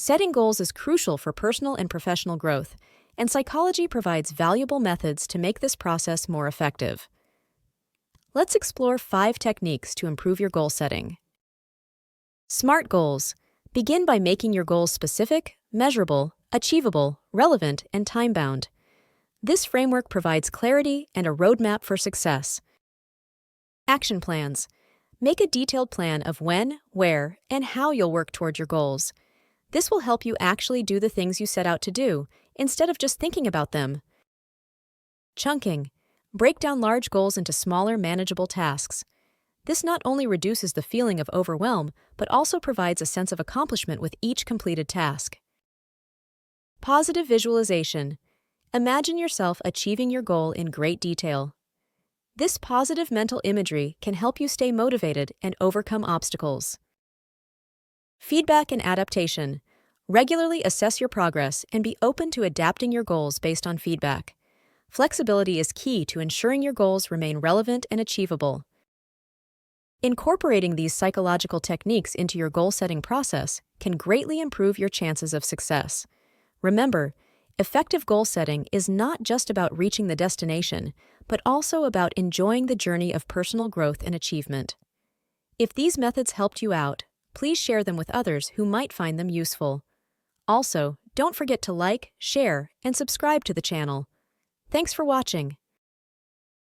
Setting goals is crucial for personal and professional growth, and psychology provides valuable methods to make this process more effective. Let's explore 5 techniques to improve your goal setting. SMART goals. Begin by making your goals specific, measurable, achievable, relevant, and time-bound. This framework provides clarity and a roadmap for success. Action plans. Make a detailed plan of when, where, and how you'll work toward your goals. This will help you actually do the things you set out to do, instead of just thinking about them. Chunking. Break down large goals into smaller, manageable tasks. This not only reduces the feeling of overwhelm, but also provides a sense of accomplishment with each completed task. Positive visualization. Imagine yourself achieving your goal in great detail. This positive mental imagery can help you stay motivated and overcome obstacles. Feedback and adaptation. Regularly assess your progress and be open to adapting your goals based on feedback. Flexibility is key to ensuring your goals remain relevant and achievable. Incorporating these psychological techniques into your goal-setting process can greatly improve your chances of success. Remember, effective goal setting is not just about reaching the destination, but also about enjoying the journey of personal growth and achievement. If these methods helped you out, please share them with others who might find them useful. Also, don't forget to like, share, and subscribe to the channel. Thanks for watching.